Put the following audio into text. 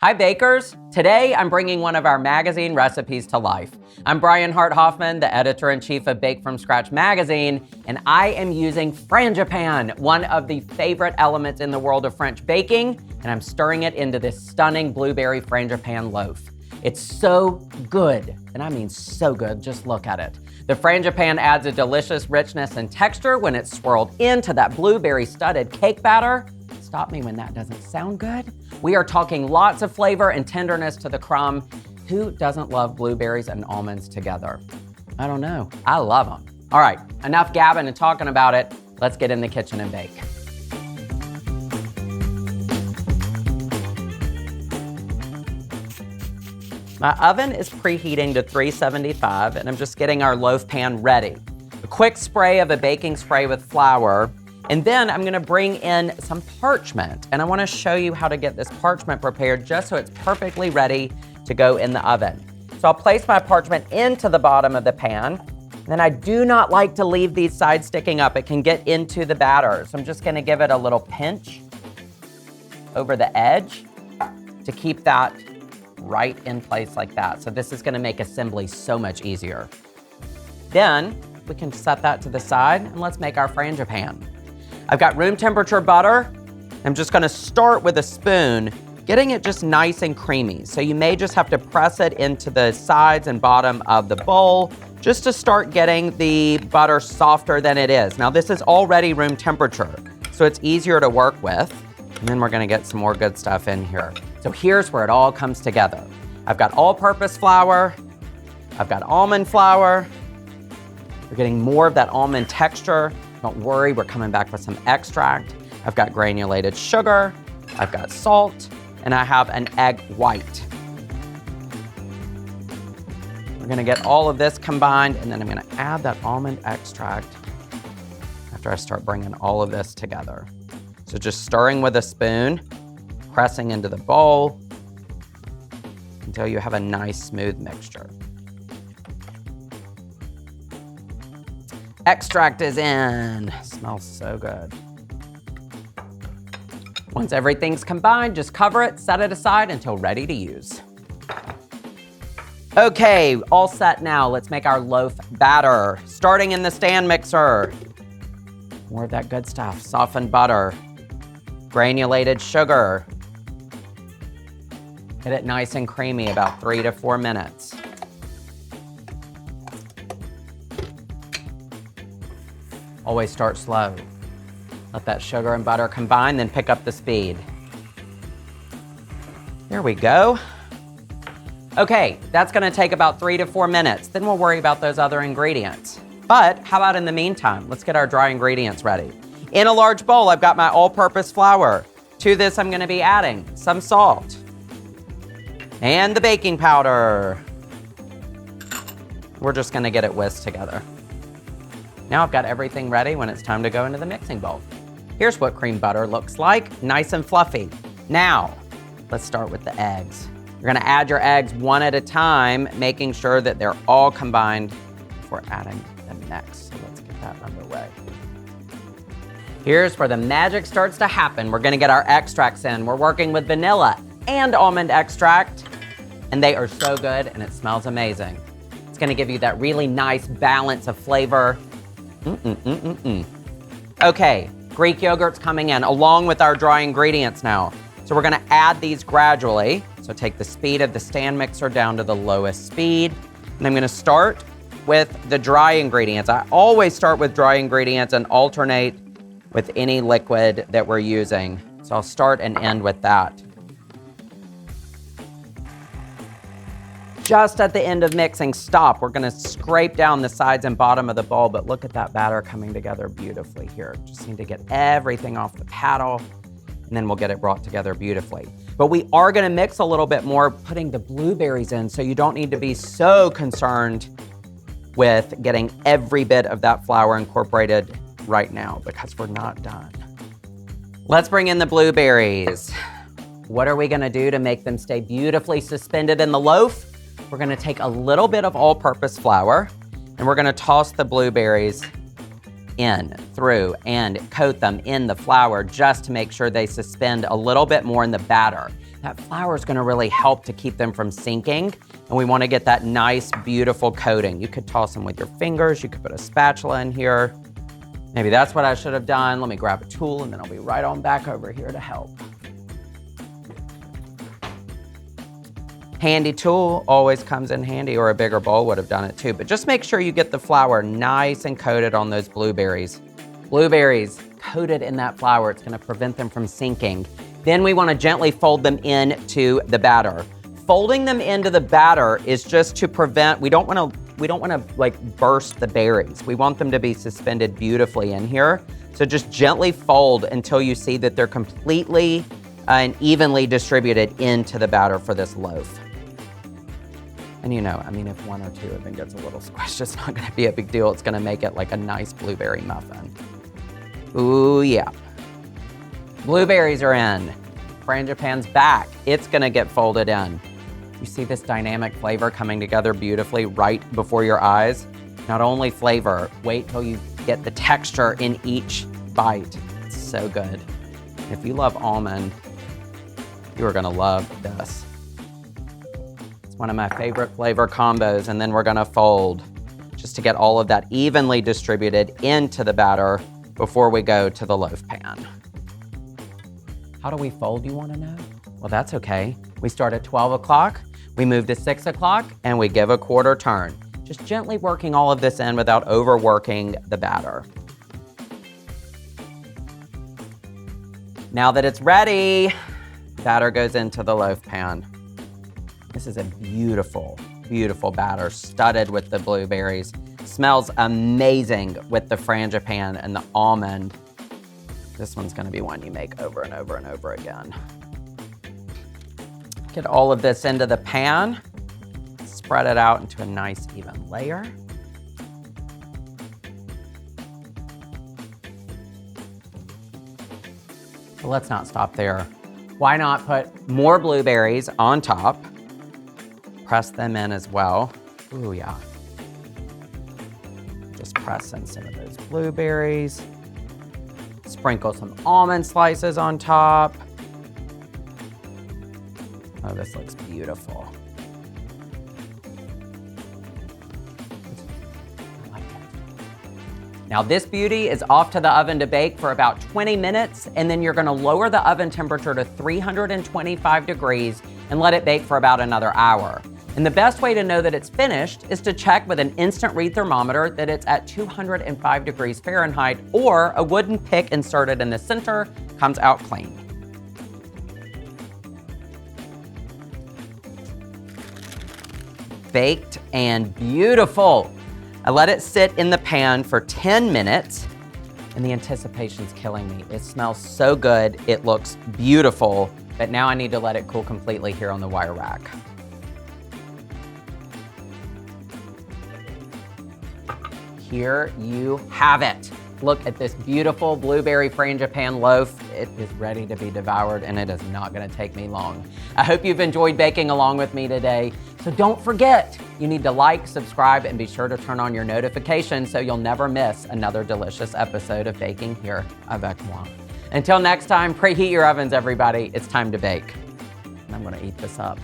Hi bakers! Today I'm bringing one of our magazine recipes to life. I'm Brian Hart Hoffman, the editor-in-chief of Bake From Scratch magazine, and I am using frangipane, one of the favorite elements in the world of French baking, and I'm stirring it into this stunning blueberry frangipane loaf. It's so good, and I mean so good, just look at it. The frangipane adds a delicious richness and texture when it's swirled into that blueberry-studded cake batter. Stop me when that doesn't sound good. We are talking lots of flavor and tenderness to the crumb. Who doesn't love blueberries and almonds together? I don't know, I love them. All right, enough gabbing and talking about it. Let's get in the kitchen and bake. My oven is preheating to 375 and I'm just getting our loaf pan ready. A quick spray of a baking spray with flour. And then I'm gonna bring in some parchment, and I wanna show you how to get this parchment prepared just so it's perfectly ready to go in the oven. So I'll place my parchment into the bottom of the pan, and then I do not like to leave these sides sticking up. It can get into the batter. So I'm just gonna give it a little pinch over the edge to keep that right in place like that. So this is gonna make assembly so much easier. Then we can set that to the side, and let's make our frangipane. I've got room temperature butter. I'm just gonna start with a spoon, getting it just nice and creamy. So you may just have to press it into the sides and bottom of the bowl just to start getting the butter softer than it is. Now this is already room temperature, so it's easier to work with. And then we're gonna get some more good stuff in here. So here's where it all comes together. I've got all-purpose flour. I've got almond flour. We're getting more of that almond texture. Don't worry, we're coming back with some extract. I've got granulated sugar, I've got salt, and I have an egg white. We're gonna get all of this combined, and then I'm gonna add that almond extract after I start bringing all of this together. So just stirring with a spoon, pressing into the bowl until you have a nice smooth mixture. Extract is in. Smells so good. Once everything's combined, just cover it, set it aside until ready to use. Okay, all set now. Let's make our loaf batter. Starting in the stand mixer. More of that good stuff. Softened butter, granulated sugar. Get it nice and creamy, about 3 to 4 minutes. Always start slow. Let that sugar and butter combine, then pick up the speed. There we go. Okay, that's gonna take about 3 to 4 minutes. Then we'll worry about those other ingredients. But how about in the meantime? Let's get our dry ingredients ready. In a large bowl, I've got my all-purpose flour. To this, I'm gonna be adding some salt and the baking powder. We're just gonna get it whisked together. Now I've got everything ready when it's time to go into the mixing bowl. Here's what cream butter looks like, nice and fluffy. Now, let's start with the eggs. You're gonna add your eggs one at a time, making sure that they're all combined before adding them next. So let's get that underway. Here's where the magic starts to happen. We're gonna get our extracts in. We're working with vanilla and almond extract, and they are so good and it smells amazing. It's gonna give you that really nice balance of flavor. Okay, Greek yogurt's coming in along with our dry ingredients now. So we're gonna add these gradually. So take the speed of the stand mixer down to the lowest speed. And I'm gonna start with the dry ingredients. I always start with dry ingredients and alternate with any liquid that we're using. So I'll start and end with that. Just at the end of mixing, stop. We're gonna scrape down the sides and bottom of the bowl, but look at that batter coming together beautifully here. Just need to get everything off the paddle, and then we'll get it brought together beautifully. But we are gonna mix a little bit more, putting the blueberries in, so you don't need to be so concerned with getting every bit of that flour incorporated right now, because we're not done. Let's bring in the blueberries. What are we gonna do to make them stay beautifully suspended in the loaf? We're gonna take a little bit of all-purpose flour, and we're gonna toss the blueberries in, through, and coat them in the flour just to make sure they suspend a little bit more in the batter. That flour is gonna really help to keep them from sinking, and we wanna get that nice, beautiful coating. You could toss them with your fingers, you could put a spatula in here. Maybe that's what I should have done. Let me grab a tool and then I'll be right on back over here to help. Handy tool always comes in handy, or a bigger bowl would have done it too, but just make sure you get the flour nice and coated on those blueberries. Blueberries coated in that flour, it's gonna prevent them from sinking. Then we wanna gently fold them into the batter. Folding them into the batter is just to prevent, we don't wanna like burst the berries. We want them to be suspended beautifully in here. So just gently fold until you see that they're completely and evenly distributed into the batter for this loaf. And you know, I mean, if one or two of them gets a little squished, it's not gonna be a big deal. It's gonna make it like a nice blueberry muffin. Ooh, yeah. Blueberries are in. Frangipane's back. It's gonna get folded in. You see this dynamic flavor coming together beautifully right before your eyes? Not only flavor, wait till you get the texture in each bite. It's so good. If you love almond, you are gonna love this. It's one of my favorite flavor combos, and then we're gonna fold just to get all of that evenly distributed into the batter before we go to the loaf pan. How do we fold, you wanna know? Well, that's okay. We start at 12 o'clock, we move to 6 o'clock, and we give a quarter turn. Just gently working all of this in without overworking the batter. Now that it's ready, batter goes into the loaf pan. This is a beautiful, beautiful batter, studded with the blueberries. Smells amazing with the frangipane and the almond. This one's gonna be one you make over and over and over again. Get all of this into the pan. Spread it out into a nice even layer. But let's not stop there. Why not put more blueberries on top? Press them in as well. Ooh, yeah. Just press in some of those blueberries. Sprinkle some almond slices on top. Oh, this looks beautiful. I like that. Now this beauty is off to the oven to bake for about 20 minutes, and then you're gonna lower the oven temperature to 325 degrees and let it bake for about another hour. And the best way to know that it's finished is to check with an instant read thermometer that it's at 205 degrees Fahrenheit, or a wooden pick inserted in the center comes out clean. Baked and beautiful. I let it sit in the pan for 10 minutes, and the anticipation's killing me. It smells so good, it looks beautiful, but now I need to let it cool completely here on the wire rack. Here you have it. Look at this beautiful blueberry frangipane loaf. It is ready to be devoured, and it is not gonna take me long. I hope you've enjoyed baking along with me today. So don't forget, you need to like, subscribe, and be sure to turn on your notifications so you'll never miss another delicious episode of Baking Here avec moi. Until next time, preheat your ovens, everybody. It's time to bake. And I'm gonna eat this up.